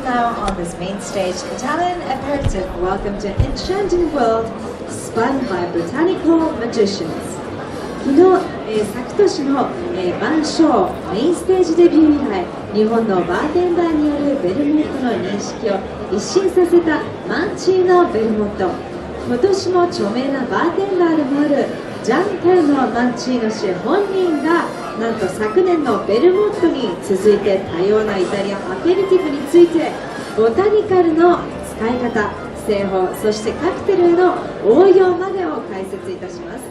now on this main stage, Italian aperitif welcome to an enchanting world spun by botanical magicians. 昨日、昨年の、晩鐘メインステージデビュー以来、日本のバーテンダーによるベルモットの認識を一新させたマンチーノベルモット。今年も著名なバーテンダーでもあるジャンカルロマンチーノ氏本人がなんと昨年のベルモットに続いて多様なイタリアンアペリティブについてボタニカルの使い方、製法、そしてカクテルへの応用までを解説いたします。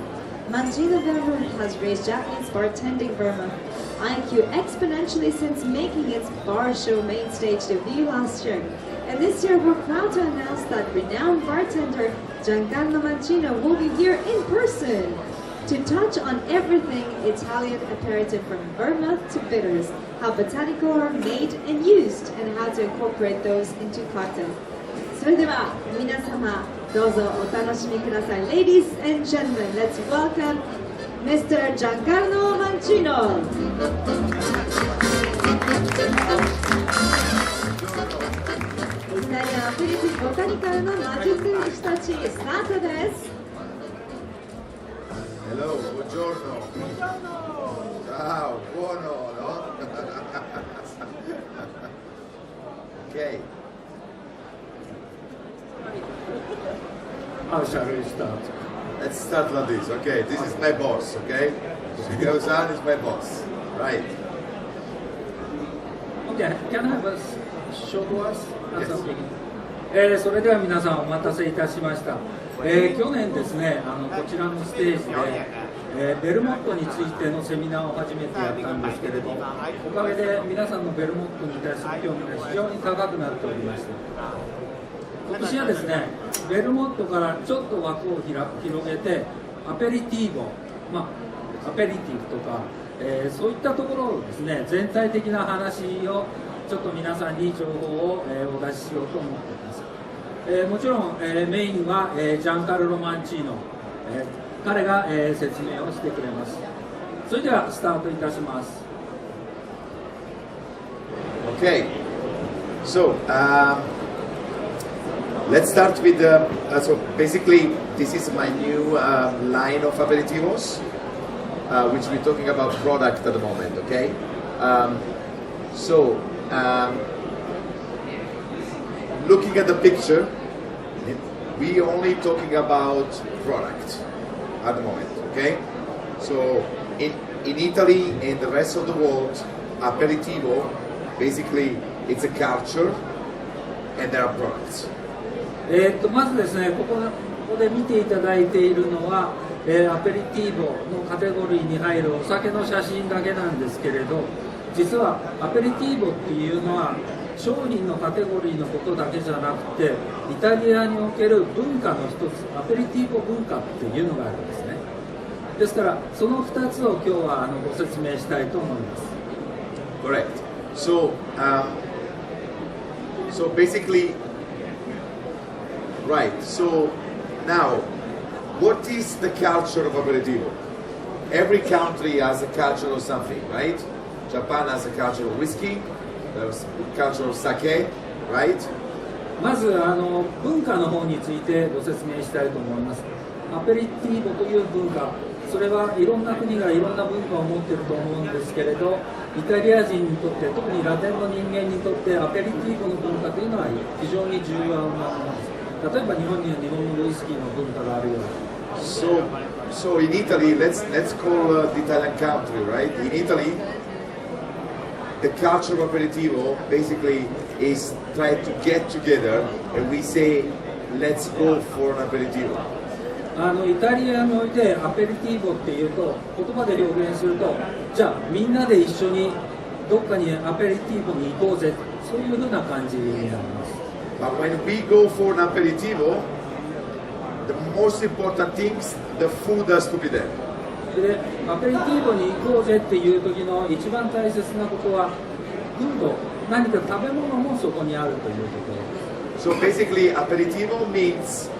Mancino Vermouth has raised Japanese bartending vermouth IQ exponentially since making its BarShow main stage debut last year. And this year we're proud to announce that renowned bartender Giancarlo Mancino will be here in person to touch on everything Italian aperitif from vermouth to bitters, how botanical are made and used, and how to incorporate those into cocktails. それでは皆様どうぞお楽しみください。Ladies and gentlemen, let's welcome Mr. Giancarlo Mancino. イタリアンアペリティボタニカルの魔術師たちスタートです。Hello, buongiorno. Ciao, buono, no? Okay. How shall we start? Let's start like this. Okay, this is my boss. Okay, Shigeru-san is my boss. Right. Okay, can I have a short words at the beginning? それでは皆さんお待たせいたしました。去年ですね、こちらのステージで、ベルモットについてのセミナーを初めてやったんですけれど、おかげで皆さんのベルモットに対する興味が非常に高くなっておりました。今年はですね、ベルモットからちょっと枠を広げて、アペリティーボ、アペリティブとか、そういったところをですね、全体的な話をちょっと皆さんに情報を、お出ししようと思っています。もちろん、メインは、ジャンカルロ・マンチーノ、彼が、説明をしてくれます。それではスタートいたします。Okay. So, let's start with so basically this is my new line of aperitivos, which we're talking about product at the moment. Okay. So. Looking at the picture, we only talking about product at the moment, okay? So in Italy and the rest of the world, aperitivo, basically it's a culture and there are products. まずですね、ここで見ていただいているのは、アペリティーボのカテゴリーに入るお酒の写真だけなんですけれど、実はアペリティーボっていうのは商品のカテゴリーのことだけじゃなくて、イタリアにおける文化の一つ、アペリティーボ文化っていうのがあるんですね。ですからその2つを今日はご説明したいと思います。Correct. So, so basically, right. So now, what is the culture of aperitivo? Every country has a culture of something, right? Japan has a culture of whiskey, there's a culture of sake, right? まず文化の方についてご説明したいと思います。アペリティーボという文化、それはいろんな国がいろんな文化を持っていると思うんですけれど、イタリア人にとって、特にラテンの人間にとってアペリティーボの文化というのは非常に重要なものです。例えば日本には日本のウイスキーの文化があるように。So in Italy, let's call the Italian country, right? In Italy, the culture of aperitivo basically is try to get together and we say, let's go for an aperitivo. イタリアにおいてアペリティーボっていうと言葉で表現すると、じゃあみんなで一緒にどっかにアペリティーボに行こうぜ、そういうふうな感じになります。But when we go for an aperitivo, the most important things, the food has to be there. でアペリティーボに行こうぜっていう時の一番大切なことは、フード、何か食べ物もそこにあるということです。So basically, aperitivo means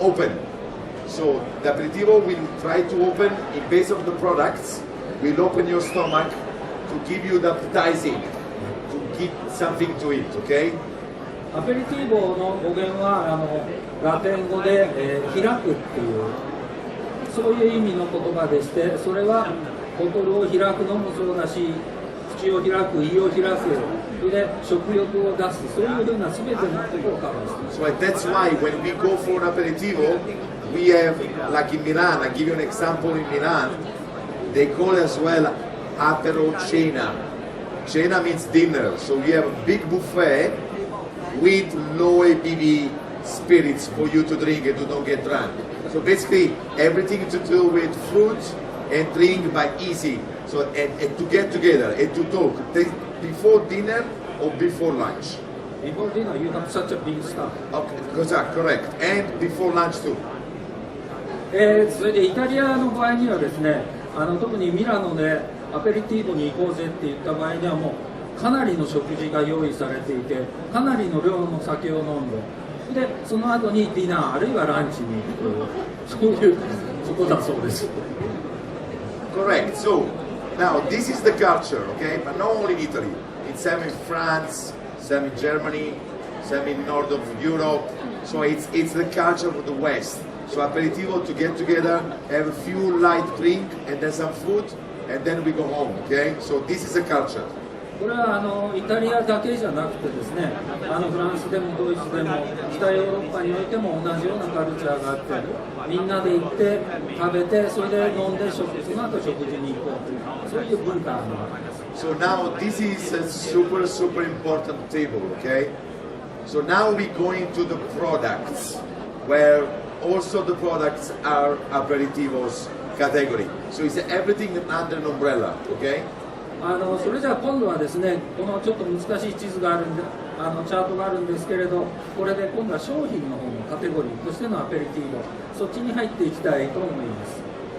open. So the aperitivo will try to open in base of the products, will open your stomach to give you the appetizing, to give something to eat, okay? アペリティーボの語源はラテン語で、開くっていうそういう意味の言葉でして、それはボトルを開くのもそうだし、口を開く、胃を開く、それで食欲を出す、そういうふうな全てのことをカバーしています。So that's why when we go for an aperitivo, we have, like in Milan, I give you an example in Milan, they call it as well apero cena. Cena means dinner, so we have a big buffet with low ABV spirits for you to drink and to don't get drunk. So basically everything to do with fruit and drink by easy. So and to get together and to talk before dinner or before lunch. Before dinner, you have such a big stuff. Okay, correct. And before lunch too. それでイタリアの場合にはですね、特にミラノでアペリティーボに行こうぜって言った場合にはもうかなりの食事が用意されていて、かなりの量の酒を飲んで、でその後にディナーあるいはランチに行くという、そういうそこだそうです。Correct. So now this is the culture, okay? But not only in Italy. It's some in France, some in Germany, some in north of Europe. So it's the culture of the West. So aperitivo to get together, have a few light drink, and then some food, and then we go home, okay? So this is the culture. これはイタリアだけじゃなくてですね、フランスでもドイツでも北ヨーロッパにおいても同じようなカルチャーがあって、みんなで行って食べて、それで飲んでその後食事に行こうという、そういう文化があります。So now this is a super important table, okay? So now we go into the products, where also the products are aperitivos category. So it's everything under an umbrella, okay? それじゃあ今度はですね、このちょっと難しい地図があるんで、チャートがあるんですけれど、これで今度は商品の方のカテゴリーとしてのアペリティーボ、そっちに入っていきたいと思いま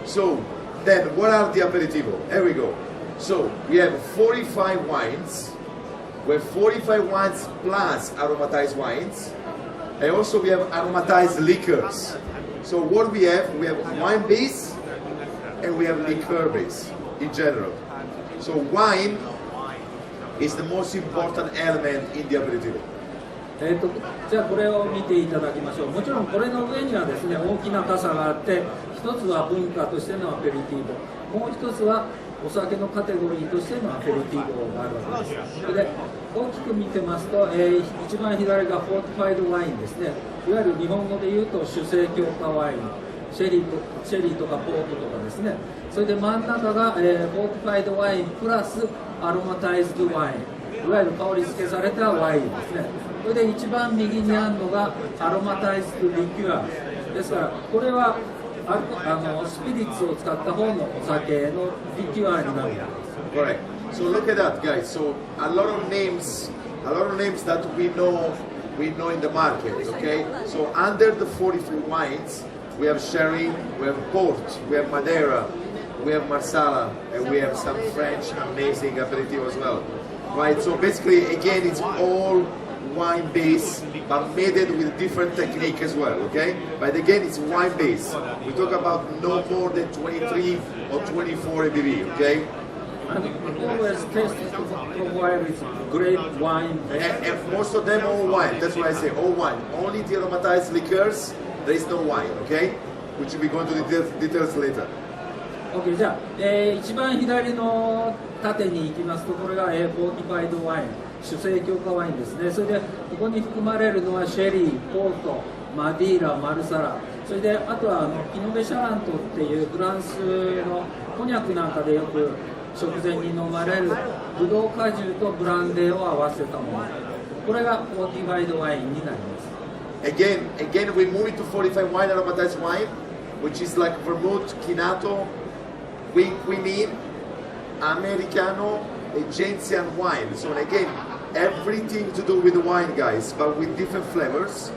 す。So then, what are the aperitivo? Here we go. So we have 45 wines. We have 45 wines plus aromatized wines, and also we have aromatized liquors. So what we have wine base and we have liquor base in general. So wine is the most important element in the aperitivo. じゃあこれを見ていただきましょう。もちろんこれの上にはですね、大きな傘があって、一つは文化としてのアペリティーボ、もう一つはお酒のカテゴリーとしてのアペリティーボがあるわけです。それで大きく見てますと、一番左がフォーティファイドワインですね。いわゆる日本語で言うと酒精強化ワイン、シェリーとかポートとかですね。それで真ん中が、フォーティファイドワインプラスアロマタイズドワイン、いわゆる香り付けされたワインですね。それで一番右にあるのがアロマタイズドリキュアですから、これはスピリッツを使った方のお酒のリキュアになるんです。Correct. So look at that, guys. So a lot of names that we know in the market. Okay. So under the 43 wines, we have sherry, we have port, we have Madeira, we have Marsala, and we have some French amazing aperitif as well. Right. So basically, again, it's all wine base, but made it with different technique as well, okay? But again, it's wine base. We talk about no more than 23 or 24 ABV, okay? And always tasted wine with grape wine. And most of them all wine. That's why I say all wine. Only the aromatized liqueurs, there is no wine, okay? Which we go into the details later. Okay, じゃあ、一番左の縦に行きますと、これが、フォーティファイドワイン。酒精強化ワインですね。それでここに含まれるのはシェリー、ポート、マディーラ、マルサラ、それであとはピノベシャラントっていうフランスのコニャクなんかでよく食前に飲まれるブドウ果汁とブランデーを合わせたもの、これがフォーティファイドワインになります。Again, we move into 45 wine, aromatized wine, which is like vermouth, Chinato, quinine, Americano, Gentian wine. So again, everything to do with the wine, guys, but with different flavors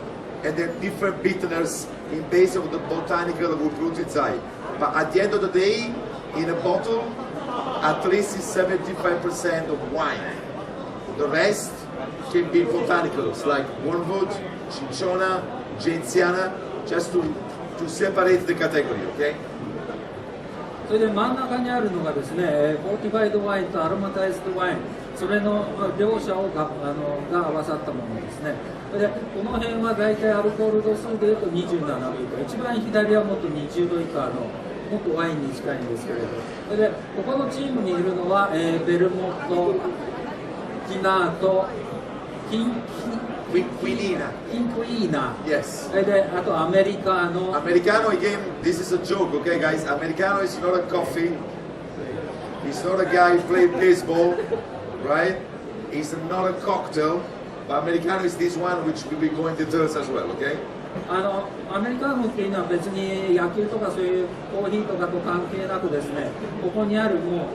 and then different bitterness in base of the botanical that we put inside. But at the end of the day, in a bottle, at least it's 75% of wine. The rest can be botanicals like wormwood, cinchona, gentiana, just to separate the category, okay? それで真ん中にあるのがですね、フォーティファイドワインとアロマタイズドワイン、それの両者をが合わさったものですね。でこの辺は大体アルコール度数でいうと27度以下、一番左はもっと20度以下のもっとワインに近いんですけれど、それでここのチームにいるのは、ベルモット、キナート、キンクイーナ、Yes. であとアメリカの Americano, again, this is a joke, okay, guys? Americano is not a coffee. He's not a guy who plays baseball, right? It's not a cocktail. But Americano is this one, which we will go into details as well, okay? アメリカンっていうのは別に野球とかそういうコーヒーとかと関係なくですね、ここにあるもう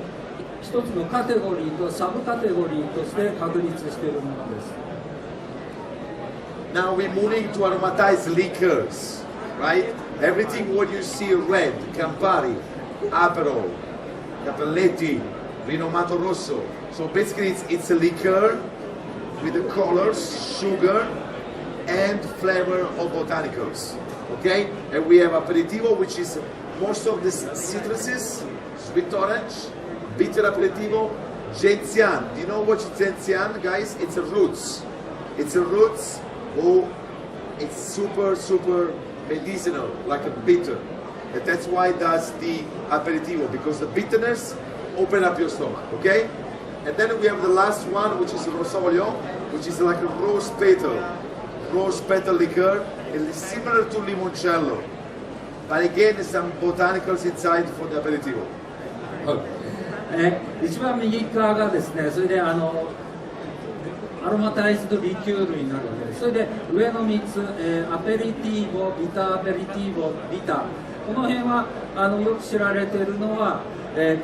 一つのカテゴリーとサブカテゴリーとして確立しているものです。Now we're moving to aromatized liquors, right? Everything what you see red, Campari, Aperol, Capelletti, Rinomato Rosso. So basically it's a liquor with the colors, sugar, and flavor of botanicals. Okay? And we have aperitivo, which is most of the citruses, sweet orange, bitter aperitivo, gentian. Do you know what is gentian, guys? It's a roots. It's a roots. Oh, it's super medicinal, like a bitter. And that's why it does the aperitivo, because the bitterness open up your stomach, okay? And then we have the last one, which is rosolio, which is like a rose petal liquor. It's similar to limoncello, but again, there's some botanicals inside for the aperitivo. 一番右側がですね、それでアロマタイズドリキュールになるわけです。それで上の3つ、アペリティーボ、ビターアペリティーボ、ビター、この辺はよく知られているのは、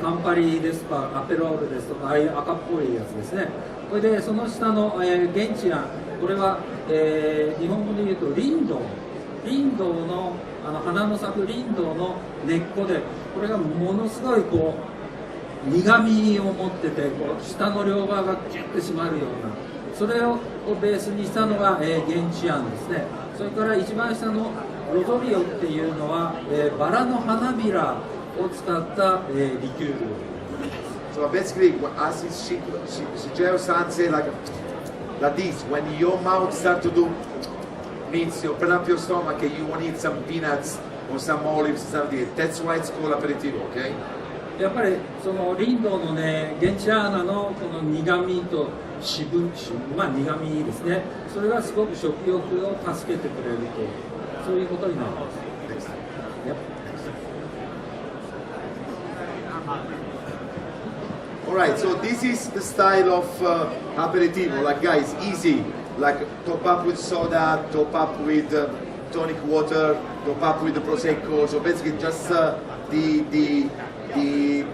カンパリですとかアペロールですとか、ああいう赤っぽいやつですね。それでその下の、ゲンチアン、これは、日本語で言うとリンドウの花の咲くリンドウの根っこで、これがものすごいこう苦みを持ってて、こう下の両側がギュッて締まるような、それをベースにしたのが、ゲンチアンですね。それから一番下のロゾリオっていうのは、バラの花びらを使った、リキュール。So basically, as Shigeo-san say, like this, when your mouth start to do, means you open up your stomach and you want to eat some peanuts or some olives, something. That's why it's called aperitivo, okay? やっぱりそのリンドウのね、ゲンチアーナのこの苦みとまあ苦みですね。それがすごく食欲を助けてくれると、そういうことになります。Alright, so this is the style of aperitivo, like guys, easy, like top up with soda, top up with tonic water, top up with the prosecco. So basically, just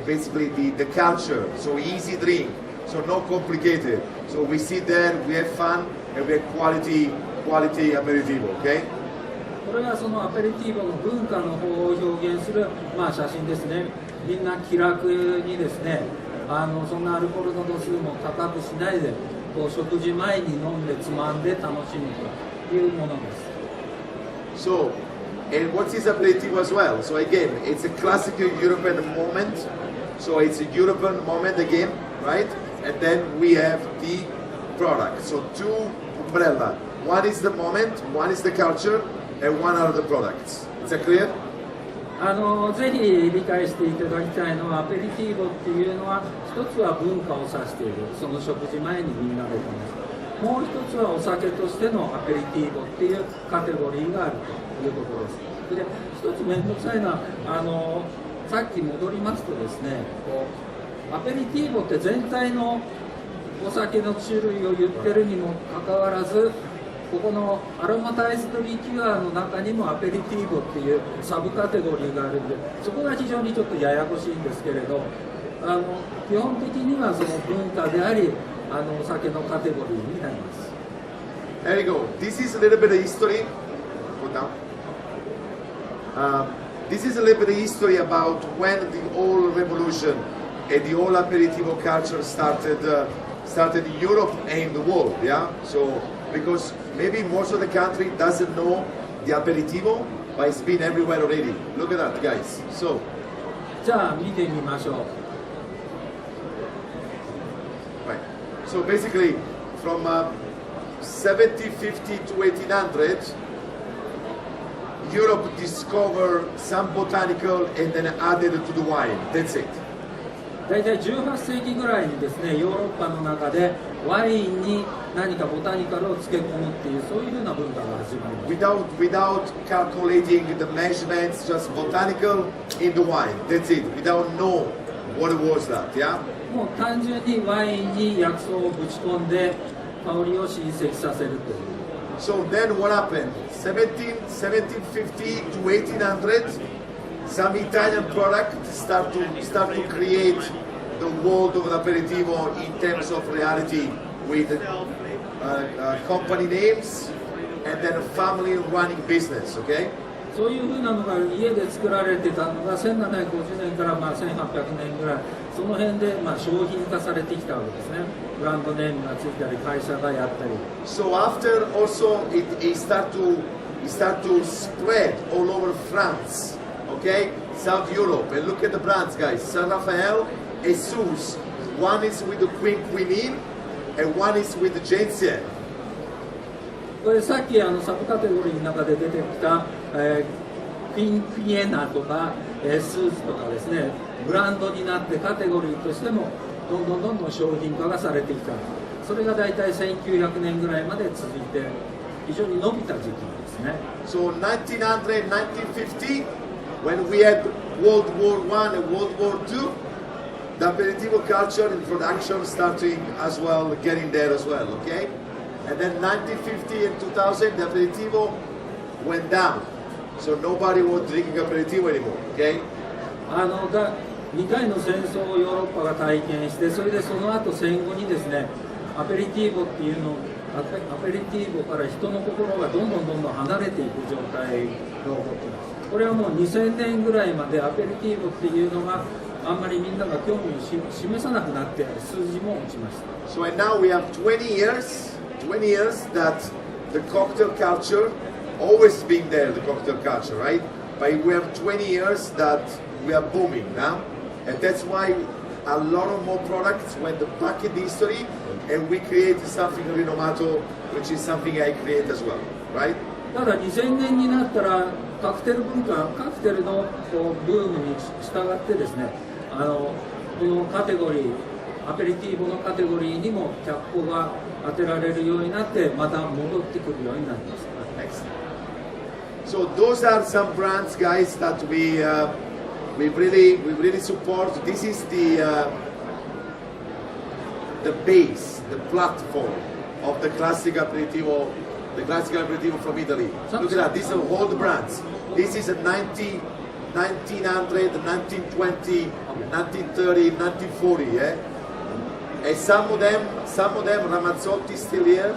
basically the culture. So easy drink, so no complicated. So we sit there, we have fun, and we have quality aperitivo. Okay? これがそのアペリティーボの文化の方を表現する、まあ、写真ですね。みんな気楽にですね、そんなアルコールの度数も高くしないで、こう食事前に飲んでつまんで楽しむというものです。So, and what is aperitivo as well? So again, it's a classical European moment. So it's a European moment again, right? And then we have the product. So two umbrella. One is the moment, one is the culture, and one are the products. Is that clear? ぜひ理解していただきたいのは、アペリティーボっていうのは、一つは文化を指している、その食事前にみんなで楽しむ。もう一つはお酒としてのアペリティーボっていうカテゴリーがあるということです。で、一つ面倒くさいのは、さっき戻りますとですね、アペリティーボって全体のお酒の種類を言ってるにもかかわらず、ここのアロマタイズドリキュアの中にもアペリティーボっていうサブカテゴリーがあるんで、そこが非常にちょっとややこしいんですけれど、基本的にはその文化であり、お酒のカテゴリーになります。There you go. This is a little bit of history. Go down. This is a little bit of history about when the whole revolution and the whole aperitivo culture started in Europe and in the world. Yeah. So because maybe most of the country doesn't know the aperitivo, but it's been everywhere already. Look at that, guys. So. じゃあ見てみましょう。Right. So basically, from 1750 to 1800, Europe discovered some botanical and then added to the wine. That's it. 大体18世紀ぐらいにですね、ヨーロッパの中でワインに何かボタニカルを漬け込むっていうそういうふうな文化が始まりました。Without calculating the measurements, just botanical in the wine. That's it. Without know what it was that, yeah? もう単純にワインに薬草をぶち込んで香りを浸積させるという。So then what happened? 1750 to 1800, some Italian products start to create the world of aperitivo in terms of reality with company names and then a family running business, okay? そういうふうなのが家で作られてたのが1750年から1800年ぐらいその辺で商品化されてきたわけですね。ブランドネームがついたり会社がやったり。So after also it start to spread all over France, okay? South Europe, and look at the brands, guys. San Rafael, Jesus. One is with the quinine, and one is with the ginseng. これさっきサブカテゴリーの中で出てきた、フィエナとか、スーツとかですね、ブランドになってカテゴリーとしてもどんどん商品化がされてきた。それが大体1900年ぐらいまで続いて非常に伸びた時期ですね。So 1900, 1950, when we had World War I and World War II, the aperitivo culture and production starting as well, getting there as well, okay? And then 1950 and 2000, the aperitivo went down. So nobody was drinking aperitivo anymore, okay? 2回の戦争をヨーロッパが体験して、それでその後戦後にですね、アペリティーボっていうのアペリティーボから人の心がどんどん離れていく状態が起こっています。これはもう2000年ぐらいまでアペリティーボっていうのがあんまりみんなが興味を示さなくなって数字も落ちました。So and now we have 20 years that the cocktail culture always been there, the cocktail culture, right? But we have 20 years that we are booming now, and that's why a lot of more products went back in the history, and we created something rinomato, which is something I create as well, right? ただ2000年になったらカクテル文化、カクテルのブームに従ってですね、このカテゴリー、アペリティーボのカテゴリーにも脚光が当てられるようになってまた戻ってくるようになりました。So those are some brands, guys, that we really support. This is the base, the platform of the classic aperitivo, from Italy. Look at that. These are all the brands. This is a 1900, 1920, 1930, 1940. Yeah. And some of them, Ramazzotti is still here.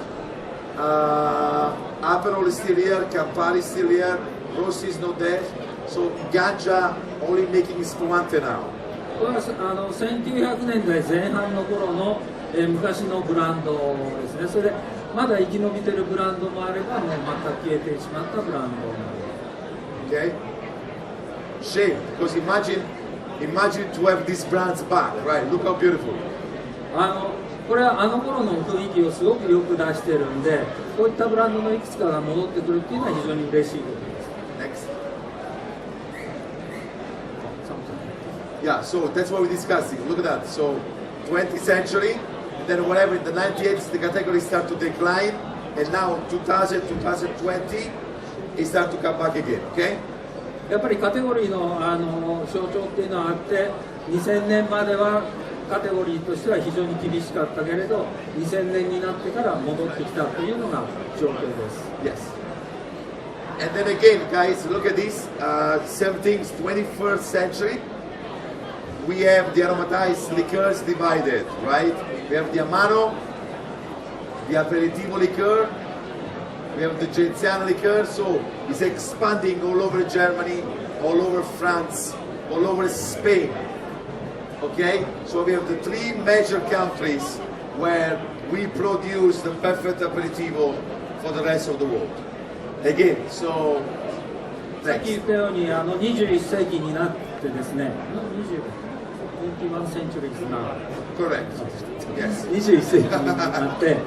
Aperol is still here, Campari is still here, Rossi is not there, so Ganja only making spumante now. これは1900年代前半の頃の、昔のブランドですね。それでまだ生き延びてるブランドもあればもう全く消えてしまったブランドもある。Okay? Shame, because imagine to have these brands back, right? Look how beautiful. これは頃の雰囲気をすごくよく出してるんで、こういったブランドのいくつかが戻ってくるっていうのは非常に嬉しいことです。Next. Yeah, so that's what we're discussing. Look at that. So 20th century, and then whatever in the 98th, the category start to decline, and now 2000, 2020, it start to come back again. Okay? やっぱりカテゴリーの、象徴っていうのはあって、2000年まではカテゴリーとしては非常に厳しかったけれど、2000年になってから戻ってきたというのが状況です。Yes. And then again, guys, look at this. 17th, 21st century. We have the aromatized liqueurs divided, right? We have the Amaro, the aperitivo liqueur, we have the Genziano liqueur, so it's expanding all over Germany, all over France, all over Spain. Okay, so we have the three major countries where we produce the perfect aperitivo for the rest of the world. Again, so さっき言ったように21世紀になってですね、21 centuries now. Correct. Yes. 21世紀になって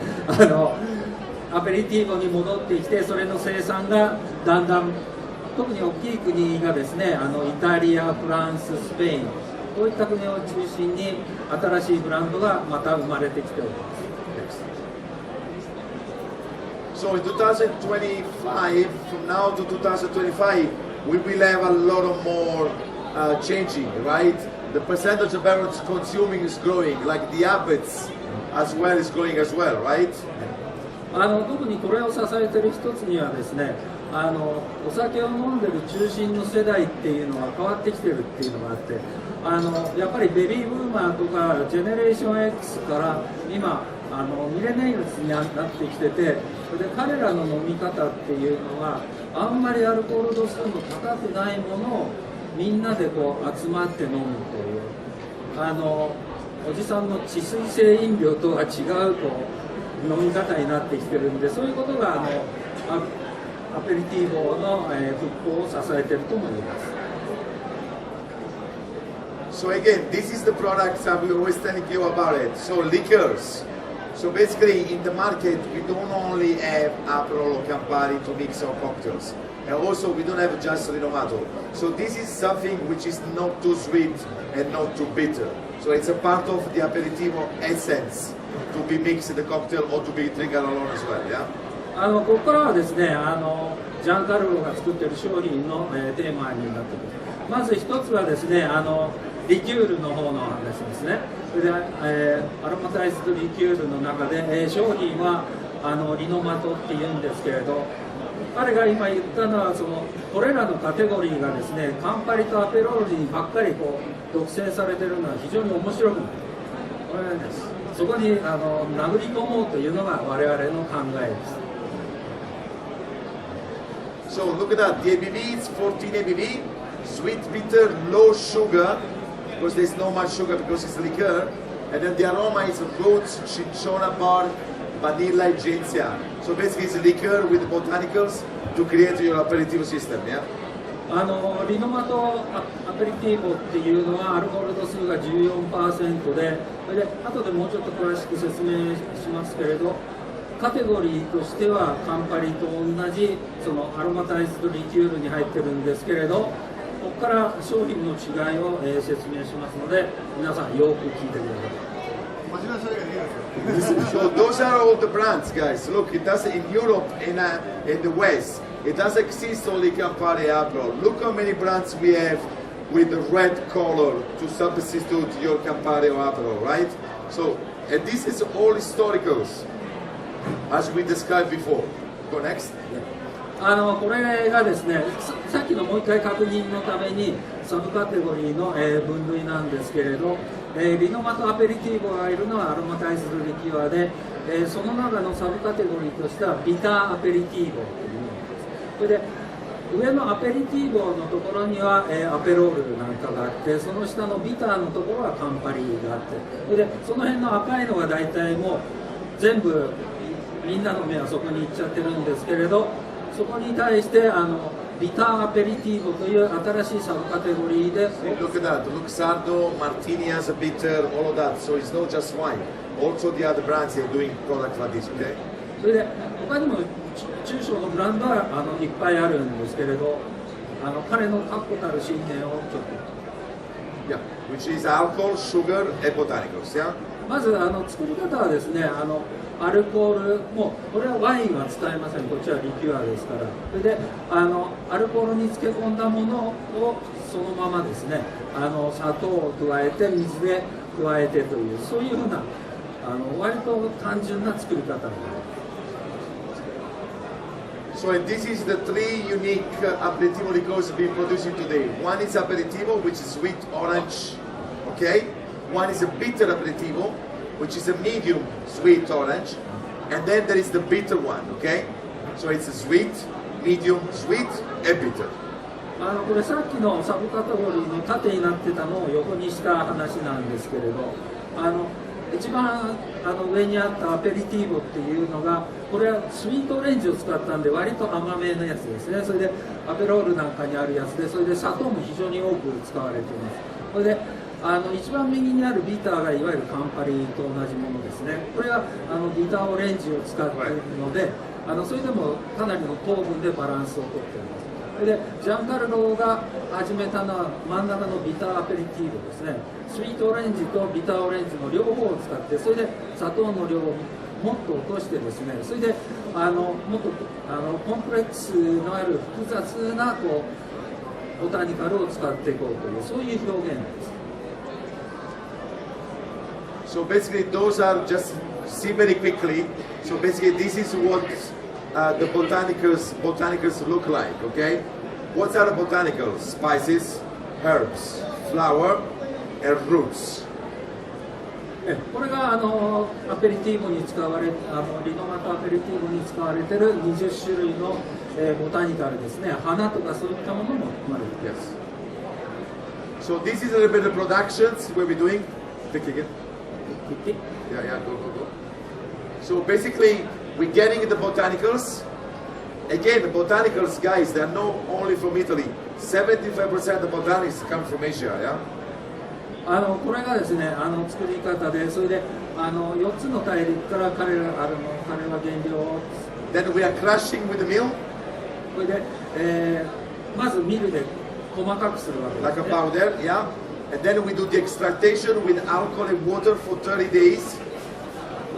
アペリティーボに戻ってきて、それの生産がだんだん、特に大きい国がですね、イタリア、フランス、スペイン、こういった国を中心に新しいブランドがまた生まれてきております。So in 2025, from now to 2025, we will have a lot of more changing, right? The percentage of everyone's consuming is growing, like the habits as well is growing as well, right? 特にこれを支えている一つにはですね、お酒を飲んでる中心の世代っていうのは変わってきてるっていうのがあって、やっぱりベビーブーマーとかジェネレーション X から今ミレニアルズになってきてて、で彼らの飲み方っていうのはあんまりアルコール度数の高くないものをみんなでこう集まって飲むというおじさんの治水性飲料とは違うこう飲み方になってきてるんで、そういうことがアペリティーボの復興を支えていると思います。So again, this is the products that we always telling you about it. So liqueurs. So basically, in the market, we don't only have Aperol or Campari to mix our cocktails, and also we don't have just Rinomato. So this is something which is not too sweet and not too bitter. So it's a part of the aperitivo essence to be mixed in the cocktail or to be drinking alone as well. Yeah. ここからはですね、ジャンカルロが作っている商品の、テーマになっています。まず一つはですね、リキュールの方の話ですね。それで、アロマタイズドリキュールの中で、商品はリノマトっていうんですけれど、彼が今言ったのはこれらのカテゴリーがですね、カンパリとアペロールにばっかりこう独占されているのは非常に面白くない。これです。そこに殴り込もうというのが我々の考えです。So look at that, the ABV is 14 ABV, sweet, bitter, low sugar, because there's not much sugar because it's liqueur, and then the aroma is roots, cinchona bark, vanilla, gencia. So basically it's a liqueur with botanicals to create your aperitivo system, yeah? リノマトアペリティーボっていうのはアルコール度数が 14% で、それで後でもうちょっと詳しく説明しますけれど、カテゴリーとしてはカンパリと同じアロマタイズドリキュールに入ってるんですけれど、ここから商品の違いを、説明しますので、皆さんよく聞いてください。So those are all the brands, guys. Look, it does in Europe, in the West, it does exist only Campari Aperol. Look how many brands we have with the red color to substitute your Campari or Aperol, right? So, and this is all historicals, as we described before. Go next. これがですね、さっきのもう一回確認のためにサブカテゴリーの、分類なんですけれど、リノマトアペリティーボがいるのはアロマタイズドリキュアで、その中のサブカテゴリーとしてはビターアペリティーボというものです。それで上のアペリティーボのところには、アペロールなんかがあって、その下のビターのところはカンパリーがあって、それでその辺の赤いのが大体もう全部みんなの目はそこに行っちゃってるんですけれど、そこに対してビターアペリティーボという新しいサブカテゴリーで Look at that, Luxardo, Martini has a bitter, all of that. So it's not just wine. Also the other brands are doing products like this, okay? それで他にも中小のブランドはいっぱいあるんですけれど、彼の確固たる信念をちょっと。Yeah, which is alcohol, sugar, and botanicals, yeah? まず作り方はですね、アルコールもこれはワインは使えません。こっちはリキュアですから。それでアルコールに漬け込んだものをそのままですね、砂糖を加えて水で加えてという、そういうふうな割と単純な作り方になります。So this is the three unique aperitivo liqueurs being produced today. One is aperitivo, which is sweet orange, okay? One is a bitter aperitivo, which is a medium sweet orange, and then there is the bitter one, okay? So it's a sweet, medium, sweet, and bitter. これさっきのサブカテゴリーの縦になってたのを横にした話なんですけれど、一番上にあったアペリティーボっていうのが、これはスイートオレンジを使ったんで割と甘めのやつですね。それでアペロールなんかにあるやつで、それで砂糖も非常に多く使われています。それで一番右にあるビターがいわゆるカンパリと同じものですね。これはビターオレンジを使っているので、それでもかなりの糖分でバランスをとっています。それでジャンカルロが始めたのは真ん中のビターアペリティーボですね。スイートオレンジとビターオレンジの両方を使って、それで砂糖の量をもっと落としてですね、それでもっとコンプレックスのある複雑なボタニカルを使っていこうというそういう表現です。So basically, those are just see very quickly. So basically, this is what the botanicals look like. Okay, what are the botanicals? Spices, herbs, flower, and roots. これがアペリティーボに使われリノマトアペリティーボに使われている20種類の、ボタニカルですね。花とかそういったものも含まれています。Yes. So this is a little bit of productions we'll be doing. Take it. Yeah, go. So basically, we're getting the botanicals. Again, the botanicals, guys, they're not only from Italy. 75% of the botanics come from Asia, yeah? これがですね、作り方で、それで4つの大陸から彼は原料を。Then we are crushing with the mill. これで、まずミルで細かくするわけです、ね。Like a powder, yeah. And then we do the extractation with alcohol and water for 30 days.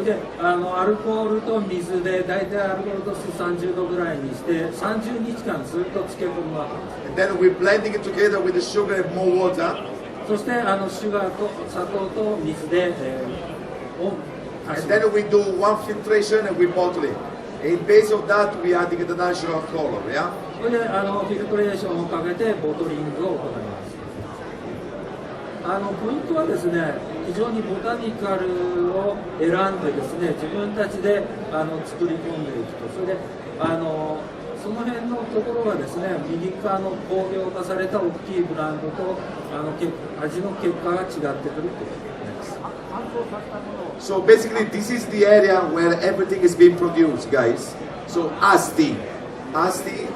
でアルコールと水で大体アルコール度数30度ぐらいにして30日間ずっと漬け込むわけです。And then we're blending it together with the sugar and more water. そしてシュガーと砂糖と水で、And then we do one filtration and we bottle it. In base of that, we adding the natural color, yeah? それでフィルトレーションをかけてボトリングを行います。ポイントはですね、非常にボタニカルを選んでですね、自分たちで作り込んでいくと、それでその辺のところがですね、右側の工業化された大きいブランドと味の結果が違ってくるということです。So basically, this is the area where everything is being produced, guys. So Asti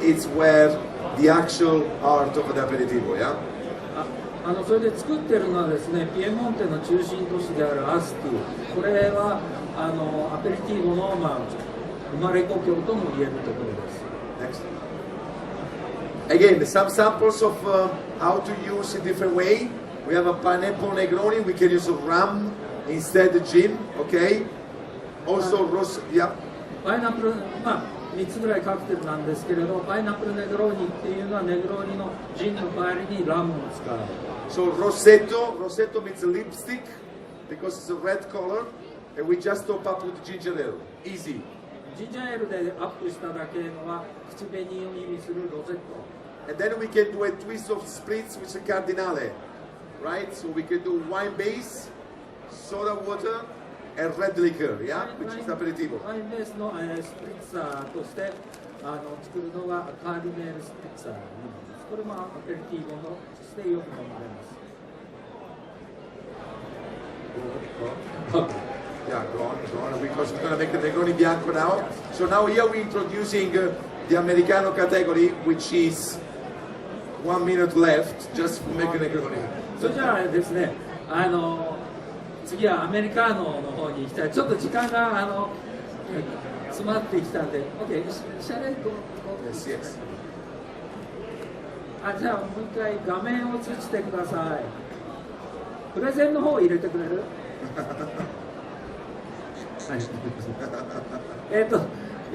is where the actual art of the aperitivo, yeah? それで作ってるのはですね、ピエモンテの中心都市であるアスティ。これはアペリティーボの、生まれ故郷とも言えるところです。Next. Again, some samples of how to use a different way. We have a pineapple Negroni. We can use a rum instead of gin. Okay. Also, yeah. パイナップル、3つぐらいカクテルなんですけれど、パイナップルネグローニっていうのはネグローニのジンの代わりにラムを使う。So Rosetto means lipstick because it's a red color, and we just top up with ginger ale. Easy. ジンジャーエールでアップしただけのは口紅を意味するロゼット。And then we can do a twist of spritz with a cardinale, right? So we can do wine base, soda water, and red liquor, yeah, which is aperitivo. ワインベースのスプリッツァーとして作るのがカーディネールスプリッツァーになります。これもアペリティーボのしてよく飲まれます。Yeah, go on, because we're going to make the Negroni Bianco now. So now here we're introducing the Americano category, which is 1 minute left, just to make a Negroni. それじゃあですね、次はアメリカーノの方に行きたい。ちょっと時間が詰まってきたんで、OK、シャレコ。Yes, yes. じゃあもう一回画面を映してください。プレゼンの方を入れてくれる？はい、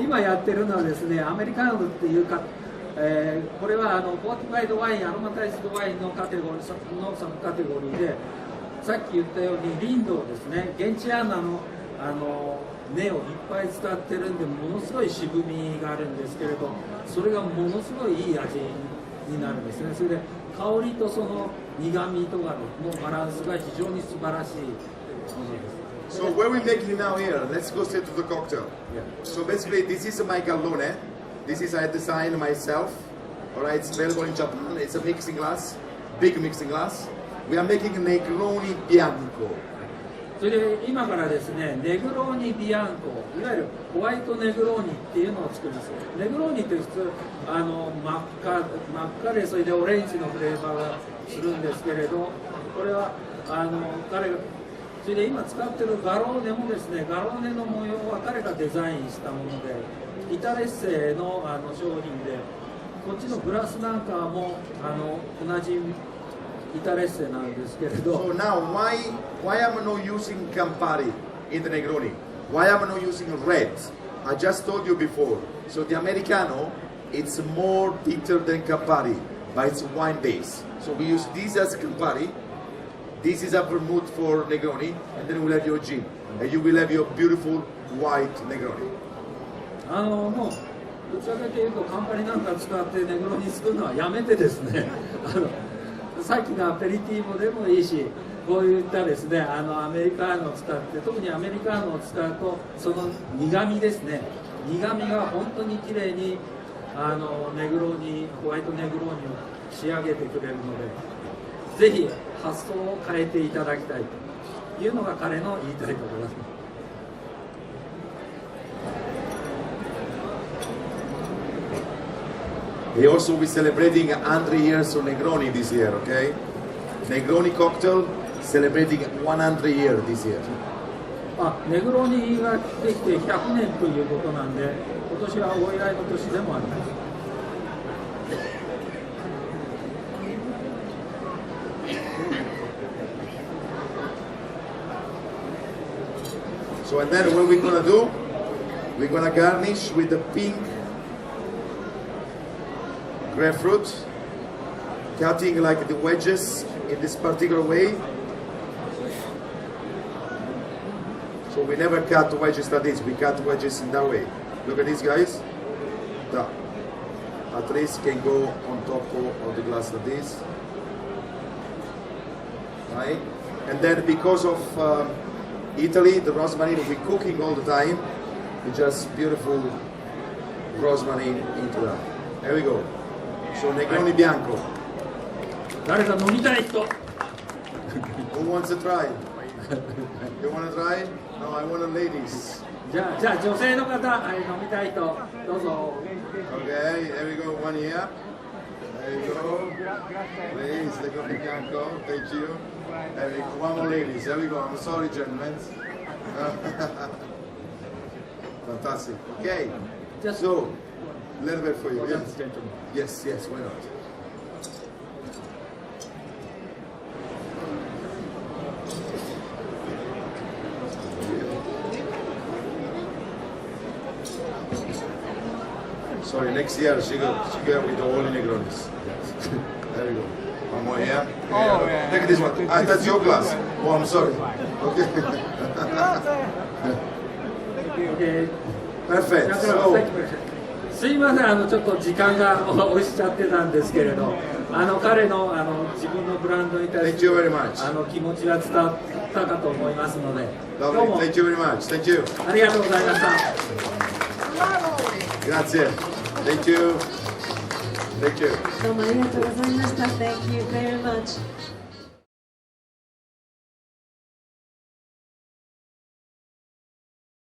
今やってるのはですね、アメリカーノっていうか、これはフォーティファイドワイン、アロマタイズドワインのカテゴリーのそのカテゴリーで、さっき言ったようにリンドをですね、現地アナの根をいっぱい使ってるんで、ものすごい渋みがあるんですけれど、それがものすごいいい味になるんですね。それで香りとその苦みとかのバランスが非常に素晴らしいものです。So what we're making now here, let's go straight to the cocktail. Yeah. So basically, this is my Galone. This is I designed myself. Alright, it's available in Japan. It's a mixing glass, big mixing glass. We are making a Negroni Bianco. それで今からですね、ネグローニビアンコ、いわゆるホワイトネグローニっていうのを作ります。ネグローニって普通真っ赤でそれでオレンジのフレーバーがするんですけれど、これは彼がそれで今使ってるガローネもですね、ガローネの模様は彼がデザインしたもので、イタレッセの商品で、こっちのグラスなんかも同じイタレッセなんですけれど。So now, why am I not using Campari in the Negroni? Why am I not using red? I just told you before. So the Americano, it's more bitter than Campari, but it's wine base. So we use this as Campari. This is a vermouth for Negroni, and then we'll have your gin, and you will have your beautiful white Negroni. もうどちらかというとカンパニなんか使ってネグロに作るのはやめてですねさっきのアペリティーボでもいいし、こういったですねアメリカーノを使って、特にアメリカーノを使うとその苦味ですね、苦味が本当に綺麗にネグロにホワイトネグローニを仕上げてくれるので、ぜひ発想を変えていただきたいというのが彼の言いたいところです。We also be celebrating 100 years of Negroni this year, okay? Negroni cocktail celebrating 100 years this year. ネグロニができて100年ということなんで、今年はお祝いの年でもあります。So and then what we're gonna do? We're gonna garnish with the pink grapefruit, cutting like the wedges in this particular way. So we never cut wedges like this, we cut wedges in that way. Look at these guys. That. At least can go on top of the glass like this. Right? And then because of Italy, the rosemary we're cooking all the time, we just beautiful rosemary into that. There we go. So Negroni Bianco. 誰か飲みたい人 Who wants to try? You want to try? No, I want the ladies. じゃあ女性の方、はい、飲みたい人どうぞ。 Okay, there we go. One here. There you go. Please, Negroni Bianco. Thank you. There we go. One more ladies. There we go. I'm sorry, gentlemen. Fantastic. Okay. So, a little bit for you. Yes. Yes. Why not? Sorry, next year she go with the only Negronis. There we go. One more here. Oh, yeah. Take this one. That's your glass. Oh, I'm sorry. Okay. Perfect. So, すいません、ちょっと時間が押しちゃってたんですけれど、彼の自分のブランドに対する気持ちが伝わったかと思いますので、どうも Thank you very much. Thank you. ありがとうございました。 Grazie. Thank you. Thank you. どうもありがとうございました。Thank you very much.